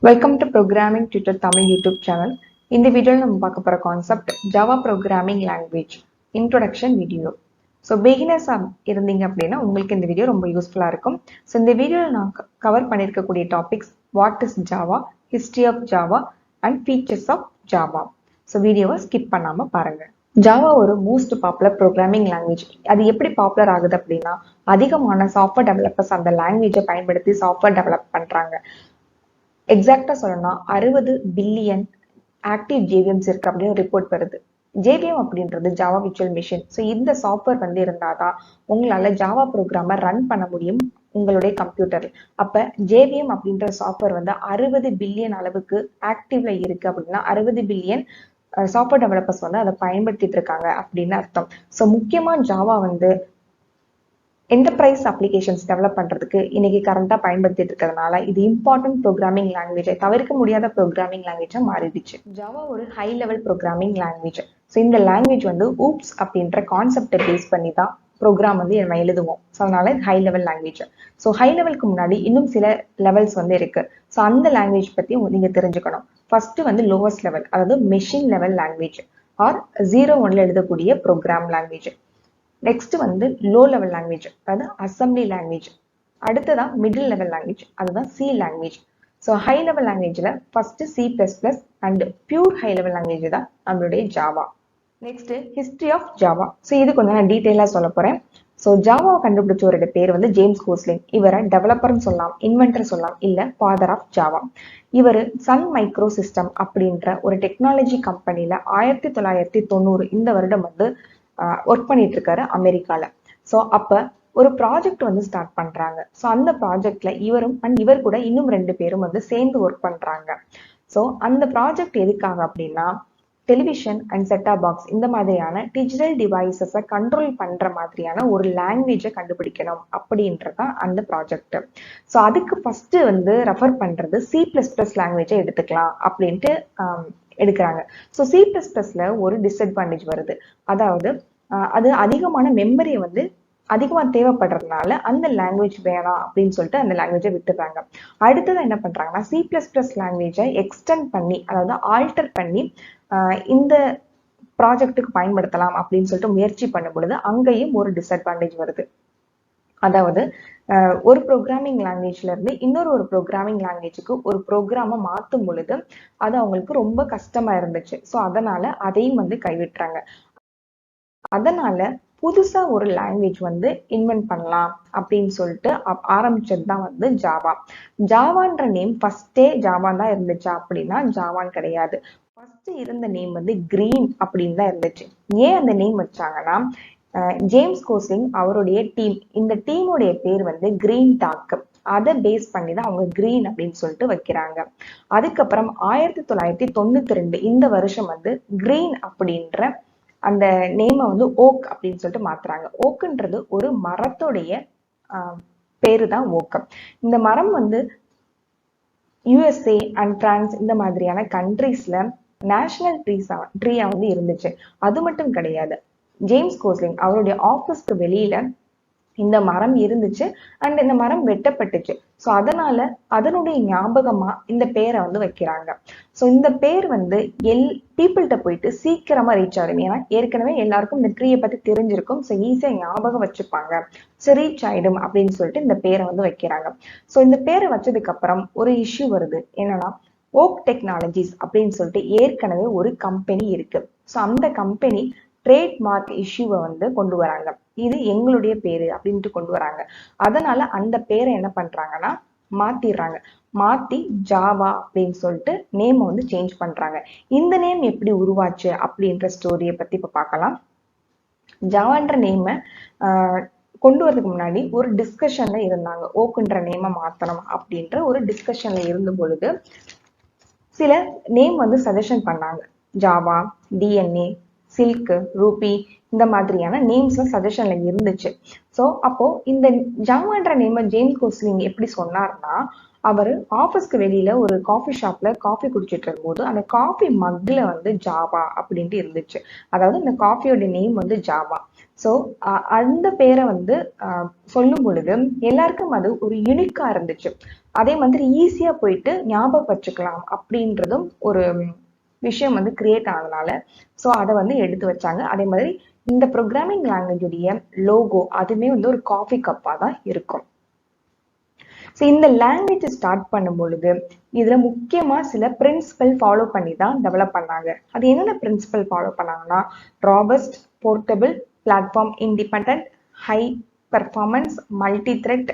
Welcome to Programming Tutor Tamil YouTube channel. In the video, we will talk concept Java Programming Language Introduction video. So, beginners இருந்தீங்க அப்படின்னா உங்களுக்கு இந்த video ரொம்ப யூஸ்ஃபுல்லா இருக்கும். So, இந்த வீடியோல நான் கவர் பண்ணிருக்கக்கூடிய topics what is Java, history of Java and features of Java. So, வீடியோவை ஸ்கிப் பண்ணாம பாருங்க. ஜாவா ஒரு மோஸ்ட் பாப்புலர் ப்ரோக்ராமிங் லாங்குவேஜ். அது எப்படி பாப்புலர் ஆகுது அப்படின்னா அதிகமான சாஃப்ட்வேர் டெவலப்பர்ஸ் அந்த லாங்குவேஜை பயன்படுத்தி சாஃப்ட்வேர் டெவலப் பண்றாங்க. எக்ஸாக்டா சொல்லணும்னா 60 பில்லியன் ஆக்டிவ் ஜேவிஎம்ஸ் இருக்கு அப்படின்னு ரிப்போர்ட் வருது. ஜேவிஎம் அப்படின்றது ஜாவா விர்ச்சுவல் மிஷின். ஸோ இந்த சாஃப்ட்வேர் வந்து இருந்தாதான் உங்களால ஜாவா ப்ரோக்ராமை ரன் பண்ண முடியும் உங்களுடைய கம்ப்யூட்டர். அப்ப ஜேவிஎம் அப்படின்ற சாஃப்ட்வேர் வந்து 60 பில்லியன் அளவுக்கு ஆக்டிவ்ல இருக்கு அப்படின்னா 60 பில்லியன் சாஃப்ட்வேர் டெவலப்பர்ஸ் வந்து அதை பயன்படுத்திட்டு இருக்காங்க அப்படின்னு அர்த்தம். ஸோ முக்கியமா ஜாவா வந்து என்டர்பிரைஸ் அப்ளிகேஷன்ஸ் டெவலப் பண்றதுக்கு இன்னைக்கு கரண்டா பயன்படுத்திட்டு இருக்கிறதுனால இது இம்பார்ட்டன்ட் ப்ரோக்ராமிங் லாங்குவேஜ், தவிர்க்க முடியாத ப்ரோக்ராமிங் லாங்குவேஜா மாறிடுச்சு. ஜாவா ஒரு high level programming language. So இந்த லாங்குவேஜ் வந்து ஊப்ஸ் அப்படின்ற கான்செப்டை பேஸ் பண்ணி தான் ப்ரோக்ராம் வந்து நம்ம எழுதுவோம். ஸோ அதனால high level language. So high லெவலுக்கு முன்னாடி இன்னும் சில லெவல்ஸ் வந்து இருக்கு. ஸோ அந்த லாங்குவேஜ் பத்தி நீங்க தெரிஞ்சுக்கணும். ஃபர்ஸ்ட் வந்து லோவஸ்ட் லெவல், அதாவது மெஷின் லெவல் லாங்குவேஜ் ஆர் 0-1 எழுதக்கூடிய ப்ரோக்ராம் லாங்குவேஜ். நெக்ஸ்ட் வந்து லோ லெவல் லாங்குவேஜ், அதாவது அசம்பிளி லாங்குவேஜ். அடுத்ததான் மிடில் லெவல் லாங்குவேஜ், அதுதான் C language. So high level லாங்குவேஜ்ல first C++ and pure high level language தான் நம்மளுடைய Java. Next history of Java. So இது கொஞ்சம் நான் டீட்டெயிலாக சொல்ல போறேன். ஸோ ஜாவாவை கண்டுபிடிச்சவரோட பேர் வந்து ஜேம்ஸ் கோஸ்லிங். இவரை டெவலப்பர்னு சொல்லலாம், இன்வென்டர் சொல்லலாம், இல்ல ஃபாதர் ஆஃப் ஜாவா. இவர் சன் மைக்ரோசிஸ்டம் அப்படின்ற ஒரு டெக்னாலஜி கம்பெனில 1990 இந்த வருடம் வந்து ஒர்க் பண்ணிட்டு இருக்காரு அமெரிக்கால. ஸோ அப்ப ஒரு ப்ராஜெக்ட் வந்து ஸ்டார்ட் பண்றாங்க. ஸோ அந்த ப்ராஜெக்ட்ல இவரும் அண்ட் இவர் கூட இன்னும் 2 பேரும் வந்து சேர்ந்து ஒர்க் பண்றாங்க. ஸோ அந்த ப்ராஜெக்ட் எதுக்காக அப்படின்னா டெலிவிஷன் அண்ட் செட்டாப் பாக்ஸ் இந்த மாதிரியான டிஜிட்டல் டிவைசஸை கண்ட்ரோல் பண்ற மாதிரியான ஒரு லாங்குவேஜை கண்டுபிடிக்கணும் அப்படின்றதான் அந்த ப்ராஜெக்ட். ஸோ அதுக்கு ஃபர்ஸ்ட் வந்து ரெஃபர் பண்றது C++ லாங்குவேஜை எடுத்துக்கலாம் அப்படின்ட்டு எடுக்கிறாங்க. ஸோ C++ல ஒரு டிஸ்அட்வான்டேஜ் வருது. அதாவது அது அதிகமான மெமரியை வந்து அதிகமா தேவைப்படுறதுனால அந்த லாங்குவேஜ் வேணாம் அப்படின்னு சொல்லிட்டு அந்த லாங்குவேஜை விட்டுறாங்க. அடுத்ததான் என்ன பண்றாங்கன்னா C++ லாங்குவேஜை எக்ஸ்டெண்ட் பண்ணி, அதாவது ஆல்டர் பண்ணி இந்த ப்ராஜெக்டுக்கு பயன்படுத்தலாம் அப்படின்னு சொல்லிட்டு முயற்சி பண்ணும் பொழுது அங்கேயும் ஒரு டிஸ்அட்வான்டேஜ் வருது. அதாவது ஒரு ப்ரோக்ராமிங் லாங்குவேஜ்ல இருந்து இன்னொரு ப்ரோக்ராமிங் லாங்குவேஜுக்கு ஒரு ப்ரோக்ராமை மாற்றும் பொழுது அது அவங்களுக்கு ரொம்ப கஷ்டமா இருந்துச்சு. ஸோ அதனால அதையும் வந்து கைவிட்டுறாங்க. அதனால புதுசா ஒரு லாங்குவேஜ் வந்து இன்வென்ட் பண்ணலாம் அப்படின்னு சொல்லிட்டு ஆரம்பிச்சது தான் வந்து ஜாவா. ஜாவான்ற நேம் ஃபர்ஸ்டே ஜாவான் தான் இருந்துச்சா அப்படின்னா ஜாவான் கிடையாது. ஃபர்ஸ்ட் இருந்த நேம் வந்து கிரீன் அப்படின்னு தான் இருந்துச்சு. ஏன் அந்த நேம் வச்சாங்கன்னா ஜேம்ஸ் கோஸ்லிங் அவருடைய டீம், இந்த டீமுடைய பேர் வந்து கிரீன் டாக், அதை பேஸ் பண்ணி தான் அவங்க கிரீன் அப்படின்னு சொல்லிட்டு வைக்கிறாங்க. அதுக்கப்புறம் 1992 இந்த வருஷம் வந்து கிரீன் அப்படின்ற அந்த நேமை வந்து ஓக் அப்படின்னு சொல்லிட்டு மாத்துறாங்க. ஓக்குன்றது ஒரு மரத்துடைய பேரு தான் ஓக். இந்த மரம் வந்து USA அண்ட் பிரான்ஸ் இந்த மாதிரியான கண்ட்ரீஸ்ல நேஷனல் ட்ரீயா வந்து இருந்துச்சு. அது மட்டும் கிடையாது, ஜேம்ஸ் கோஸ்லிங் அவருடைய ஆபீஸ்க்கு வெளியில இந்த மரம் இருந்துச்சு அண்ட் இந்த மரம் வெட்டப்பட்டுச்சு. ஸோ அதனால அதனுடைய ஞாபகமா இந்த பேரை வந்து வைக்கிறாங்க. ஸோ இந்த பேர் வந்து பீப்புள்கிட்ட போயிட்டு சீக்கிரமா ரீச் ஆயிடும். ஏன்னா ஏற்கனவே எல்லாருக்கும் இந்த ட்ரீயை பத்தி தெரிஞ்சிருக்கும். ஸோ ஈஸியா ஞாபகம் வச்சுப்பாங்க. ஸோ ரீச் ஆயிடும் அப்படின்னு சொல்லிட்டு இந்த பேரை வந்து வைக்கிறாங்க. ஸோ இந்த பேரை வச்சதுக்கு அப்புறம் ஒரு இஷ்யூ வருது. என்னன்னா ஓக் டெக்னாலஜிஸ் அப்படின்னு சொல்லிட்டு ஏற்கனவே ஒரு கம்பெனி இருக்கு. ஸோ அந்த கம்பெனி ட்ரேட்மார்க் இஷ்யூவை வந்து கொண்டு வராங்க. இது எங்களுடைய பேரு அப்படின்ட்டு கொண்டு வராங்க. அதனால அந்த பேரை என்ன பண்றாங்கன்னா மாத்திடுறாங்க. மாத்தி ஜாவா அப்படின்னு சொல்லிட்டு நேம் வந்து சேஞ்ச் பண்றாங்க. இந்த நேம் எப்படி உருவாச்சு அப்படின்ற ஸ்டோரியை பத்தி இப்ப பார்க்கலாம். ஜாவான்ற நேமை கொண்டு வரதுக்கு முன்னாடி ஒரு டிஸ்கஷன்ல இருந்தாங்க. ஓக்குன்ற நேமை மாத்தணும் அப்படின்ற ஒரு டிஸ்கஷன்ல இருந்த பொழுது சில நேம் வந்து சஜஷன் பண்ணாங்க. ஜாவா, DNA, சில்க், ரூபி இந்த மாதிரியான நேம்ஸ்லாம் சஜஷன்ல இருந்துச்சு. ஸோ அப்போ இந்த ஜாவான்ற நேம் ஜேம்ஸ் கோஸ்லிங் எப்படி சொன்னார்னா, அவர் ஆஃபீஸ்க்கு வெளியில ஒரு காஃபி ஷாப்ல காஃபி குடிச்சிட்டு இருக்கும்போது அந்த காஃபி மக்ல வந்து ஜாவா அப்படின்ட்டு இருந்துச்சு. அதாவது இந்த காஃபியோட நேம் வந்து ஜாவா. ஸோ அந்த பேரை வந்து சொல்லும் பொழுது எல்லாருக்கும் அது ஒரு யுனிக்கா இருந்துச்சு. அதே மாதிரி ஈஸியா போயிட்டு ஞாபகம் வச்சுக்கலாம் அப்படின்றதும் ஒரு விஷயம் வந்து கிரியேட் ஆனதுனால ஸோ அதை வந்து எடுத்து வச்சாங்க. அதே மாதிரி இந்த ப்ரோக்ராமிங் லாங்குவேஜுடைய லோகோ அதுவுமே வந்து ஒரு காஃபி கப்பா தான் இருக்கும். ஸோ இந்த லாங்குவேஜ் ஸ்டார்ட் பண்ணும் பொழுது இதுல முக்கியமா சில பிரின்சிபல் ஃபாலோ பண்ணி தான் டெவலப் பண்ணாங்க. அது என்னென்ன பிரின்சிபல் ஃபாலோ பண்ணாங்கன்னா, robust, portable, platform independent, high performance, multithread,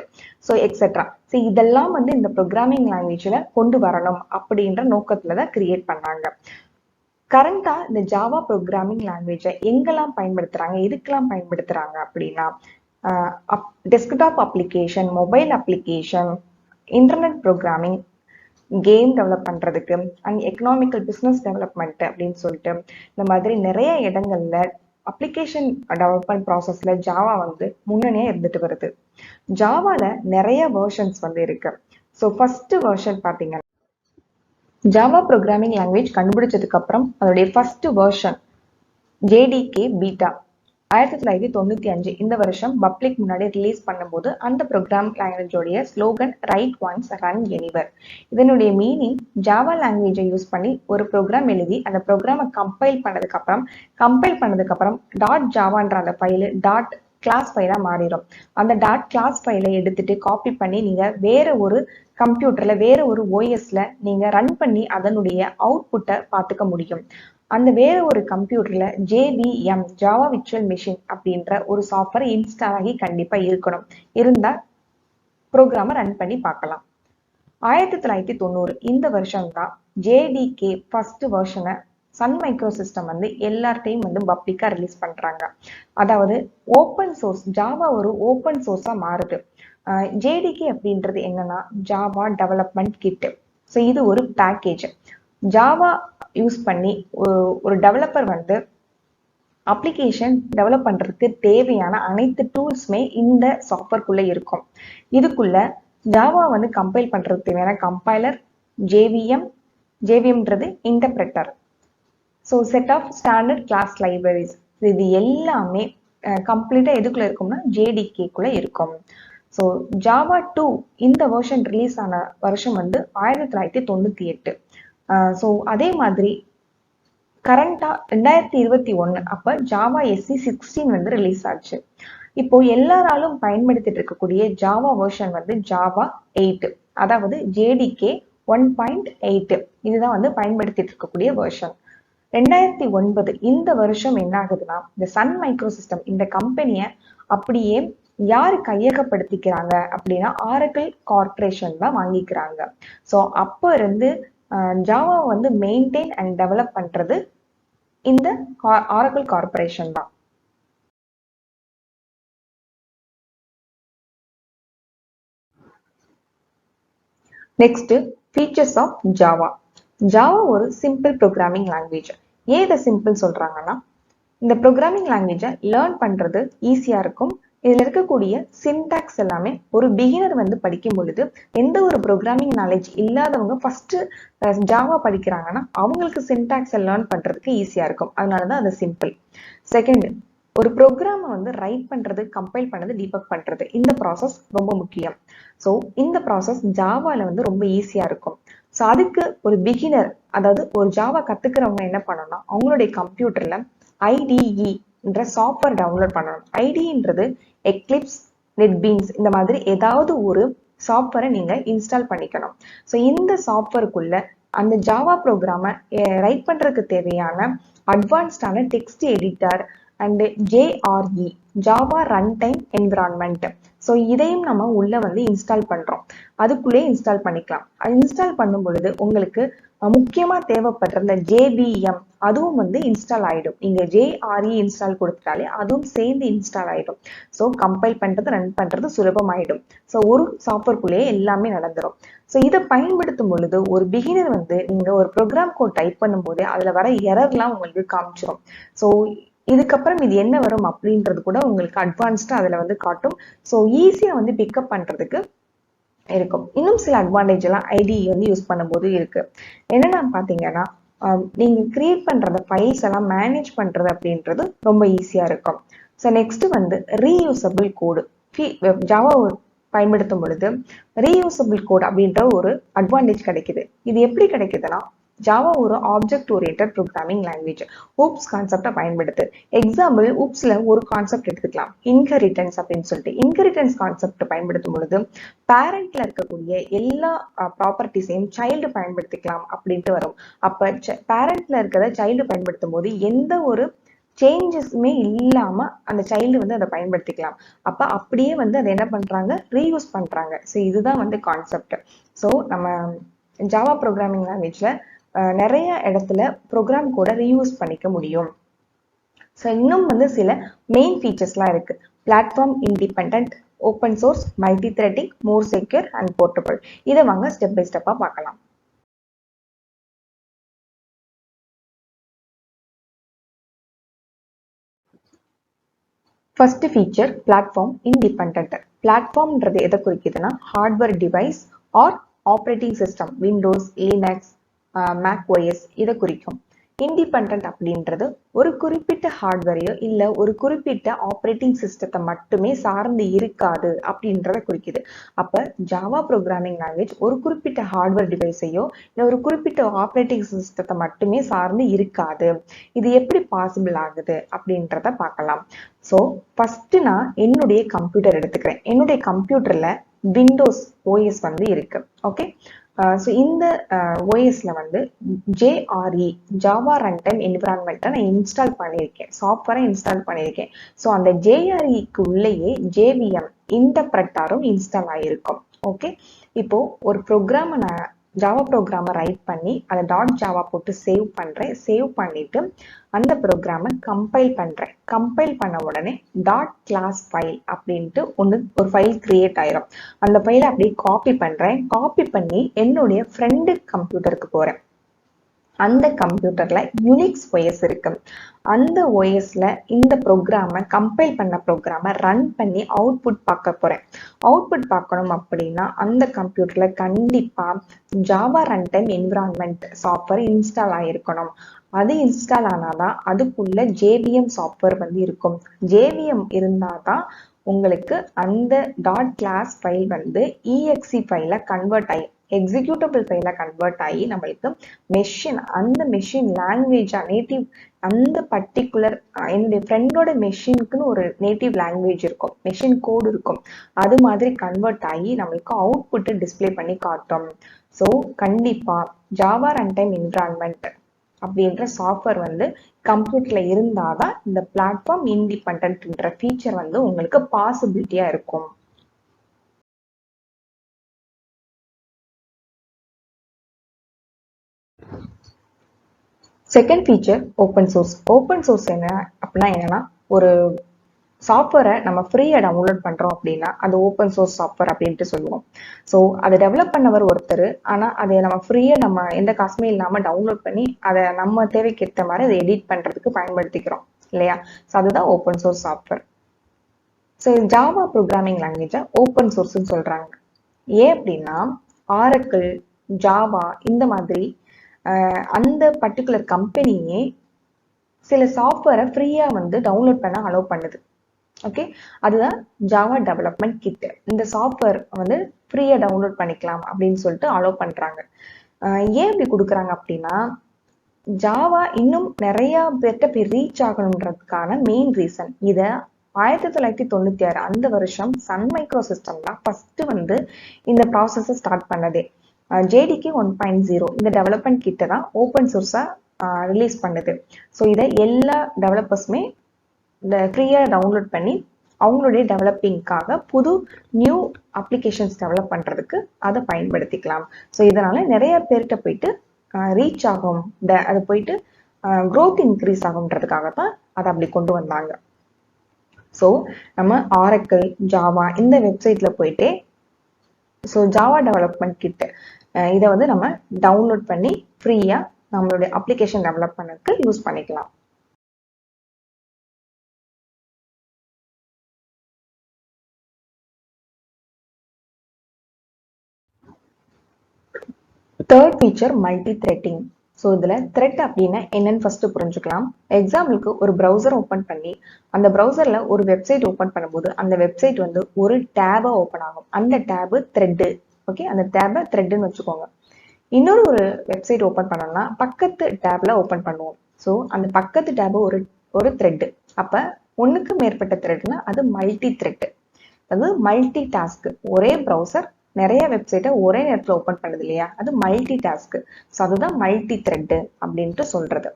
so etcetera. So இதெல்லாம் வந்து இந்த ப்ரோக்ராமிங் லாங்குவேஜ்ல கொண்டு வரணும் அப்படின்ற நோக்கத்துல தான் கிரியேட் பண்ணாங்க. கரண்டா இந்த ஜாவா ப்ரோக்ராமிங் லாங்குவேஜை எங்கெல்லாம் பயன்படுத்துறாங்க, எதுக்கெல்லாம் பயன்படுத்துறாங்க அப்படின்னா, desktop application, mobile application, internet programming, game develop பண்றதுக்கு அண்ட் எக்கனாமிக்கல் பிஸ்னஸ் டெவலப்மெண்ட் அப்படின்னு சொல்லிட்டு இந்த மாதிரி நிறைய இடங்கள்ல அப்ளிகேஷன் டெவலப்மெண்ட் ப்ராசஸ்ல ஜாவா வந்து முன்னணியா இருந்துட்டு வருது. ஜாவால நிறைய வெர்ஷன்ஸ் வந்து இருக்கு. ஸோ ஃபர்ஸ்ட் வெர்ஷன் பாத்தீங்கன்னா, ஜாவா ப்ரோக்ராமிங் லாங்குவேஜ் கண்டுபிடிச்சதுக்கு அப்புறம் அதோடைய ஃபர்ஸ்ட் வெர்ஷன் ஜேடிகே பீட்டா 1995 இந்த வருஷம் பப்ளிக் முன்னாடி ரிலீஸ் பண்ணும்போது அந்த ப்ரோக்ராம் லாங்குவேஜோடைய slogan write once run anywhere. இதனுடைய மீனிங் ஜாவா லாங்குவேஜை யூஸ் பண்ணி ஒரு ப்ரோக்ராம் எழுதி அந்த ப்ரோக்ராமை கம்பைல் பண்ணதுக்கு அப்புறம் டாட் ஜாவான்ற அந்த ஃபைலு டாட் கிளாஸ் ஃபைலா மாறிடும். அந்த டாட் கிளாஸ் ஃபைலை எடுத்துட்டு காப்பி பண்ணி நீங்க வேற ஒரு கம்ப்யூட்டர்ல வேற ஒரு ஓஎஸ்ல நீங்க ரன் பண்ணி அதனுடைய அவுட்புட்டை பார்த்துக்க முடியும். அந்த வேற ஒரு கம்ப்யூட்டர்ல JVM ஜாவா விர்ச்சுவல் மிஷின் அப்படின்ற ஒரு சாஃப்ட்வேர் இன்ஸ்டால் ஆகி கண்டிப்பா இருக்கணும். இருந்தா ப்ரோக்ராம ரன் பண்ணி பார்க்கலாம். 1990 இந்த வருஷம் தான் JDK ஃபர்ஸ்ட் வெர்ஷனை சன் மைக்ரோசிஸ்டம் வந்து எல்லார்ட்டையும் வந்து பப்ளிக்கா ரிலீஸ் பண்றாங்க. அதாவது ஓப்பன் சோர்ஸ் ஜாவா ஒரு ஓப்பன் சோர்ஸா மாறுது. JDK அப்படின்றது என்னன்னா ஜாவா டெவலப்மெண்ட் கிட். ஸோ இது ஒரு பேக்கேஜ். ஜாவா யூஸ் பண்ணி ஒரு டெவலப்பர் வந்து அப்ளிகேஷன் டெவலப் பண்றதுக்கு தேவையான அனைத்து டூல்ஸுமே இந்த சாஃப்ட்வேர்க்குள்ள இருக்கும். இதுக்குள்ள ஜாவா வந்து கம்பைல் பண்றதுக்கு தேவையான கம்பைலர், ஜேவிஎம்ன்றது interpreter, so set of standard class libraries, இது எல்லாமே கம்ப்ளீட்டா எதுக்குள்ள இருக்கும்னா JDKக்குள்ள இருக்கும். ஸோ ஜாவா 2 இந்த வெர்ஷன் ரிலீஸ் ஆன வருஷம் வந்து 1998. ஸோ அதே மாதிரி கரண்டா 2021 அப்ப ஜாவா SE16 வந்து ரிலீஸ் ஆச்சு. இப்போ எல்லாராலும் பயன்படுத்திட்டு இருக்கக்கூடிய ஜாவா வெர்ஷன் வந்து ஜாவா 8, அதாவது JDK 1.8 இதுதான் வந்து பயன்படுத்திட்டு இருக்கக்கூடிய வெர்ஷன். 2009 இந்த வருஷம் என்ன ஆகுதுன்னா, இந்த சன் மைக்ரோசிஸ்டம் இந்த கம்பெனியை அப்படியே யாரு கையகப்படுத்திக்கிறாங்க அப்படின்னா ஆரக்கிள் கார்பரேஷன் தான் வாங்கிக்கிறாங்க. ஸோ அப்ப இருந்து ஜாவா வந்து மெயின்டைன் அண்ட் டெவலப் பண்றது இந்த ஆரக்கிள் கார்பரேஷன் தான். Next features of Java. Java ஒரு சிம்பிள் ப்ரோக்ராமிங் லாங்குவேஜ். ஏன் இதை சிம்பிள் சொல்றாங்கன்னா, இந்த ப்ரோக்ராமிங் லாங்குவேஜை லேர்ன் பண்றது ஈஸியா இருக்கும். இதுல இருக்கக்கூடிய சின்டாக்ஸ் எல்லாமே ஒரு பிகினர் வந்து படிக்கும் பொழுது எந்த ஒரு ப்ரோக்ராமிங் நாலேஜ் இல்லாதவங்க ஃபர்ஸ்ட் ஜாவா படிக்கிறாங்கன்னா அவங்களுக்கு சின்டாக்ஸை லேர்ன் பண்றதுக்கு ஈஸியா இருக்கும். அதனாலதான் அது சிம்பிள். செகண்ட், ஒரு ப்ரோக்ராமை வந்து ரைட் பண்றது, கம்பைல் பண்ணது, டீபக் பண்றது, இந்த ப்ராசஸ் ரொம்ப முக்கியம். ஸோ இந்த ப்ராசஸ் ஜாவால வந்து ரொம்ப ஈஸியா இருக்கும். ஸோ அதுக்கு ஒரு பிகினர், அதாவது ஒரு ஜாவா கத்துக்கிறவங்க என்ன பண்ணணும்னா அவங்களுடைய கம்ப்யூட்டர்ல IDE என்ற சாஃப்ட்வேர் டவுன்லோட் பண்ணணும். IDEன்றது எக்லிப்ஸ், நெட்பீன்ஸ் இந்த மாதிரி ஏதாவது ஒரு சாஃப்ட்வேரை நீங்க இன்ஸ்டால் பண்ணிக்கணும். ஸோ இந்த சாஃப்ட்வேருக்குள்ள அந்த ஜாவா ப்ரோக்ராமை ரைட் பண்றதுக்கு தேவையான அட்வான்ஸ்டான text editor and JRE Java run time environment. So இதையும் நம்ம உள்ள வந்து இன்ஸ்டால் பண்றோம். அதுக்குள்ளே இன்ஸ்டால் பண்ணிக்கலாம். இன்ஸ்டால் பண்ணும் பொழுது உங்களுக்கு முக்கியமா தேவைப்படுற இந்த JVM அதுவும் வந்து இன்ஸ்டால் ஆயிடும். நீங்க JRE இன்ஸ்டால் கொடுத்துட்டாலே அதுவும் சேர்ந்து இன்ஸ்டால் ஆயிடும். ஸோ கம்பைல் பண்றது ரன் பண்றது சுலபமாயிடும். ஸோ ஒரு சாஃப்ட்வேர்க்குள்ளேயே எல்லாமே நடந்துரும். ஸோ இதை பயன்படுத்தும் பொழுது ஒரு பிகினர் வந்து நீங்க ஒரு ப்ரோக்ராம் கோட் டைப் பண்ணும்போது அதுல வர எரர்லாம் உங்களுக்கு காமிச்சிடும். ஸோ இதுக்கப்புறம் இது என்ன வரும் அப்படின்றது கூட உங்களுக்கு அட்வான்ஸ்டா அதுல வந்து காட்டும். ஸோ ஈஸியா வந்து பிக்கப் பண்றதுக்கு இருக்கும். இன்னும் சில அட்வான்டேஜ் எல்லாம் ஐடி வந்து யூஸ் பண்ணும்போது இருக்கு. என்னன்னா பாத்தீங்கன்னா நீங்க கிரியேட் பண்றத ஃபைல்ஸ் எல்லாம் மேனேஜ் பண்றது அப்படின்றது ரொம்ப ஈஸியா இருக்கும். ஸோ நெக்ஸ்ட் வந்து ரீயூசபிள் கோடு. ஜாவா பயன்படுத்தும் பொழுது ரீயூசபிள் கோட் அப்படின்ற ஒரு அட்வான்டேஜ் கிடைக்குது. இது எப்படி கிடைக்குதுன்னா, ஜாவா ஒரு object oriented programming language. Oops கான்செப்டை பயன்படுத்து. எக்ஸாம்பிள் ஊப்ஸ்ல ஒரு கான்செப்ட் எடுத்துக்கலாம், இன்ஹெரிட்டன்ஸ் அப்படின்னு சொல்லிட்டு. இன்ஹெரிட்டன்ஸ் கான்செப்ட் பயன்படுத்தும் பொழுது பேரண்ட்ல இருக்கக்கூடிய எல்லா ப்ராப்பர்ட்டிஸையும் சைல்டு பயன்படுத்திக்கலாம் அப்படின்ட்டு வரும். அப்ப பேரண்ட்ல இருக்கிறத சைல்டு பயன்படுத்தும் போது எந்த ஒரு சேஞ்சஸுமே இல்லாம அந்த சைல்டு வந்து அதை பயன்படுத்திக்கலாம். அப்ப அப்படியே வந்து அதை என்ன பண்றாங்க, ரீயூஸ் பண்றாங்க. ஸோ இதுதான் வந்து கான்செப்ட். ஸோ நம்ம ஜாவா ப்ரோக்ராமிங் லாங்குவேஜ்ல நிறைய இடத்துல ப்ரோக்ராம் கூட ரீயூஸ் பண்ணிக்க முடியும். ஸோ இன்னும் வந்து சில மெயின் ஃபீச்சர்ஸ்லாம் இருக்கு. Platform independent, open source, multi threading, more secure and portable. இதை வாங்க ஸ்டெப் பை ஸ்டெப்பா பார்க்கலாம். First feature platform independent. பிளாட்ஃபார்ம்ன்றது எதை குறிக்குதுன்னா, hardware device or operating system, Windows, Linux, Mac OS இதை குறிக்கும். இண்டிபெண்டன்ட் அப்படின்றது ஒரு குறிப்பிட்ட ஹார்ட்வேரையோ இல்ல ஒரு குறிப்பிட்ட ஆப்ரேட்டிங் சிஸ்டத்தை மட்டுமே சார்ந்து இருக்காது அப்படின்றத குறிக்குது. அப்ப ஜாவா ப்ரோக்ராமிங் லாங்குவேஜ் ஒரு குறிப்பிட்ட ஹார்ட்வேர் டிவைஸையோ இல்ல ஒரு குறிப்பிட்ட ஆப்ரேட்டிங் சிஸ்டத்தை மட்டுமே சார்ந்து இருக்காது. இது எப்படி பாசிபிள் ஆகுது அப்படின்றத பார்க்கலாம். ஸோ ஃபர்ஸ்ட் நான் என்னுடைய கம்ப்யூட்டர் எடுத்துக்கிறேன். என்னுடைய கம்ப்யூட்டர்ல விண்டோஸ் OS வந்து இருக்கு. ஓகே. ஸோ இந்த OSல வந்து JRE ஜாவா ரன் டைம் என்விரான்மெண்ட்டை நான் இன்ஸ்டால் பண்ணியிருக்கேன், சாஃப்ட்வேரை இன்ஸ்டால் பண்ணியிருக்கேன். ஸோ அந்த JREக்கு உள்ளேயே JVM இன்டர்பிரட்டாரும் இன்ஸ்டால் ஆகிருக்கும். ஓகே. இப்போ ஒரு ப்ரோக்ராமை நான் ஜாவா ப்ரோக்ராமை ரைட் பண்ணி அதை .java போட்டு சேவ் பண்றேன். சேவ் பண்ணிட்டு அந்த ப்ரோக்ராமை கம்பைல் பண்றேன். கம்பைல் பண்ண உடனே .class ஃபைல் அப்படின்ட்டு ஒரு ஃபைல் கிரியேட் ஆயிரும். அந்த ஃபைலை அப்படியே காப்பி பண்றேன். காப்பி பண்ணி என்னுடைய ஃப்ரெண்டு கம்ப்யூட்டருக்கு போறேன். அந்த கம்ப்யூட்டர்ல யூனிக்ஸ் OS இருக்கு. அந்த OSல இந்த ப்ரோக்ராமை கம்பைல் பண்ண ப்ரோக்ராமை ரன் பண்ணி அவுட்புட் பார்க்க போறேன். அவுட்புட் பார்க்கணும் அப்படின்னா அந்த கம்ப்யூட்டர்ல கண்டிப்பா Java run time environment software install ஆயிருக்கணும். அது இன்ஸ்டால் ஆனாதான் அதுக்குள்ள JVM சாஃப்ட்வேர் வந்து இருக்கும். JVM இருந்தாதான் உங்களுக்கு அந்த .class ஃபைல் வந்து exe ஃபைல கன்வெர்ட் ஆகி எக்ஸிக்யூட்டபிள் ஃபைல கன்வெர்ட் ஆகி நம்மளுக்கு மெஷின், அந்த மெஷின் லாங்குவேஜா நேட்டிவ், அந்த பர்டிகுலர் என்னுடைய ஃப்ரெண்டோட மெஷினுக்குன்னு ஒரு நேட்டிவ் லாங்குவேஜ் இருக்கும், மெஷின் கோடு இருக்கும். அது மாதிரி கன்வெர்ட் ஆகி நம்மளுக்கு அவுட்புட் டிஸ்பிளே பண்ணி காட்டும். ஸோ கண்டிப்பா ஜாவா ரன் டைம் என்விரான்மெண்ட் அப்படின்ற சாஃப்ட்வேர் வந்து கம்ப்யூட்டர்ல இருந்தாதான் இந்த பிளாட்ஃபார்ம் இண்டிபெண்டன்ட்ன்ற ஃபீச்சர் வந்து உங்களுக்கு பாசிபிலிட்டியா இருக்கும். Second feature open source. Open source என்ன அப்படின்னா என்னன்னா, ஒரு சாஃப்ட்வேரை நம்ம ஃப்ரீயா டவுன்லோட் பண்றோம் அப்படின்னா அது ஓப்பன் சோர்ஸ் சாஃப்ட்வேர் அப்படின்ட்டு சொல்லுவோம். ஸோ அதை டெவலப் பண்ணவர் ஒருத்தர், ஆனா அதை நம்ம ஃப்ரீயா நம்ம எந்த காசுமே இல்லாம டவுன்லோட் பண்ணி அதை நம்ம தேவைக்கு ஏற்ற மாதிரி அதை எடிட் பண்றதுக்கு பயன்படுத்திக்கிறோம் இல்லையா? ஸோ அதுதான் open source software. So Java programming லாங்குவேஜை ஓப்பன் சோர்ஸ்ன்னு சொல்றாங்க. ஏன் அப்படின்னா, ஆரக்கிள், ஜாவா இந்த மாதிரி அந்த பர்டிகுலர் கம்பெனியே சில சாஃப்ட்வேரை ஃப்ரீயா வந்து டவுன்லோட் பண்ண அலோவ் பண்ணுது. ஓகே. அதுதான் ஜாவா டெவலப்மெண்ட் கிட். இந்த சாஃப்ட்வேர் வந்து ஃப்ரீயா டவுன்லோட் பண்ணிக்கலாம் அப்படின்னு சொல்லிட்டு அலோவ் பண்றாங்க. ஏன் இப்படி கொடுக்குறாங்க அப்படின்னா, ஜாவா இன்னும் நிறைய பேர்கிட்ட போய் ரீச் ஆகணுன்றதுக்கான மெயின் ரீசன். இதை 1996 அந்த வருஷம் சன் மைக்ரோசிஸ்டம் தான் ஃபர்ஸ்ட் வந்து இந்த ப்ராசஸை ஸ்டார்ட் பண்ணதே. JDK 1.0 இந்த டெவலப்மெண்ட் கிட்ட தான் ஓப்பன் சோர்ஸா ரிலீஸ் பண்ணுது. ஸோ இதை எல்லா டெவலப்பர்ஸுமே ஃப்ரீயாக டவுன்லோட் பண்ணி அவங்களுடைய டெவலப்பிங்காக புது நியூ அப்ளிகேஷன்ஸ் டெவலப் பண்ணுறதுக்கு அதை பயன்படுத்திக்கலாம். ஸோ இதனால் நிறைய பேர்கிட்ட போயிட்டு ரீச் ஆகும், அது போயிட்டு க்ரோத் இன்க்ரீஸ் ஆகுன்றதுக்காக தான் அதை அப்படி கொண்டு வந்தாங்க. ஸோ நம்ம ஆரக்கிள், ஜாவா இந்த வெப்சைட்டில் போயிட்டு ஸோ ஜாவா டெவலப்மெண்ட் கிட் இதை வந்து நம்ம டவுன்லோட் பண்ணி ஃப்ரீயாக நம்மளுடைய அப்ளிகேஷன் டெவலப் பண்ணதுக்கு யூஸ் பண்ணிக்கலாம். Third feature multithreading. ஸோ இதில் த்ரெட் அப்படின்னா என்னன்னு ஃபர்ஸ்ட் புரிஞ்சுக்கலாம். எக்ஸாம்பிளுக்கு ஒரு ப்ரௌசர் ஓப்பன் பண்ணி அந்த ப்ரௌசரில் ஒரு வெப்சைட் ஓப்பன் பண்ணும்போது அந்த வெப்சைட் வந்து ஒரு டேபை ஓப்பன் ஆகும். அந்த டேபு த்ரெட்டு. ஓகே, அந்த டேபை த்ரெட்டுன்னு வச்சுக்கோங்க. இன்னொரு ஒரு வெப்சைட் ஓப்பன் பண்ணோம்னா பக்கத்து டேப்ல ஓப்பன் பண்ணுவோம். ஸோ அந்த பக்கத்து டேபு ஒரு த்ரெட்டு. அப்போ ஒன்றுக்கு மேற்பட்ட த்ரெட்னா அது மல்டி த்ரெட், அது மல்டி டாஸ்க். ஒரே ப்ரௌசர் நிறைய வெப்சைட்டை ஒரே நேரத்தில் ஓப்பன் பண்ணுது இல்லையா, அது மல்டி டாஸ்க். ஸோ அதுதான் மல்டி த்ரெட்டு அப்படின்ட்டு சொல்றது.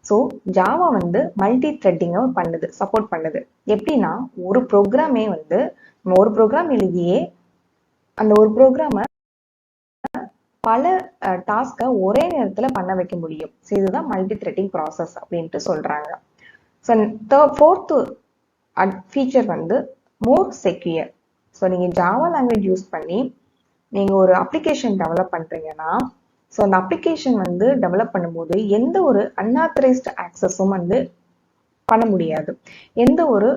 ஸோ ஜாவா வந்து மல்டி த்ரெட்டிங்கை பண்ணுது, சப்போர்ட் பண்ணுது. எப்படின்னா ஒரு ப்ரோக்ராமே வந்து நம்ம ஒரு ப்ரோக்ராம் எழுதியே அந்த ஒரு ப்ரோக்ராமை பல டாஸ்கை ஒரே நேரத்தில் பண்ண வைக்க முடியும். ஸோ இதுதான் மல்டி த்ரெட்டிங் ப்ராசஸ் அப்படின்ட்டு சொல்றாங்க. ஸோ ஃபோர்த்து ஃபீச்சர் வந்து மோர் செக்யூர். ஸோ நீங்கள் ஜாவா லாங்குவேஜ் யூஸ் பண்ணி நீங்கள் ஒரு அப்ளிகேஷன் டெவலப் பண்ணுறீங்கன்னா, ஸோ அந்த அப்ளிகேஷன் வந்து டெவலப் பண்ணும்போது எந்த ஒரு அன்ஆத்தரைஸ்டு ஆக்சஸும் வந்து பண்ண முடியாது. எந்த ஒரு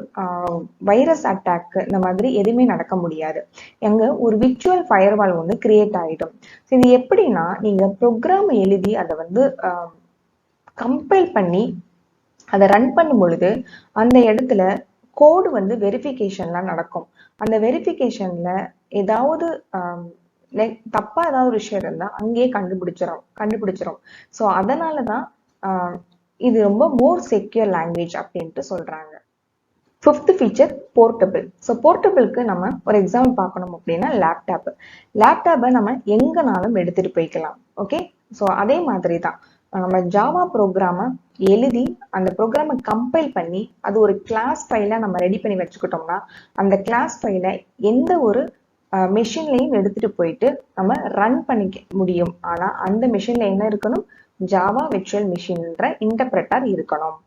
வைரஸ் அட்டாக் இந்த மாதிரி எதுவுமே நடக்க முடியாது. எங்க ஒரு விர்ச்சுவல் ஃபயர்வால் வந்து கிரியேட் ஆகிடும். ஸோ இது எப்படின்னா நீங்கள் ப்ரோக்ராம் எழுதி அதை வந்து கம்பைல் பண்ணி அதை ரன் பண்ணும் பொழுது அந்த இடத்துல கோடு வந்து வெரிஃபிகேஷன்லாம் நடக்கும். அந்த வெரிஃபிகேஷன்ல ஏதாவது தப்பா ஏதாவது ஒரு விஷயம் இருந்தா அங்கேயே கண்டுபிடிச்சிரும். ஸோ அதனாலதான் இது ரொம்ப மோர் செக்யூர் லாங்குவேஜ் அப்படின்ட்டு சொல்றாங்க. Fifth feature portable. ஸோ போர்ட்டபிளுக்கு நம்ம ஒரு எக்ஸாம்பிள் பார்க்கணும் அப்படின்னா லேப்டாப்பை நம்ம எங்கனாலும் எடுத்துட்டு போய்க்கலாம். ஓகே, ஸோ அதே மாதிரி தான் நம்ம ஜாவா ப்ரோக்ராமை எழுதி அந்த ப்ரோக்ராமை கம்பைல் பண்ணி அது ஒரு கிளாஸ் ஃபைலை நம்ம ரெடி பண்ணி வச்சுக்கிட்டோம்னா அந்த கிளாஸ் ஃபைலை எந்த ஒரு மெஷின்லையும் எடுத்துட்டு போயிட்டு நம்ம ரன் பண்ணிக்க முடியும். ஆனா அந்த மெஷின்ல என்ன இருக்கணும், ஜாவா விர்ச்சுவல் மெஷின்ன்ற இன்டர்பிரட்டர் இருக்கணும்.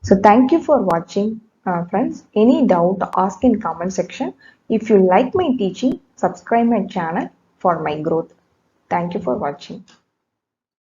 So thank you for watching, friends. Any doubt, ask in comment section. If you like my teaching, subscribe my channel for my growth. Thank you for watching.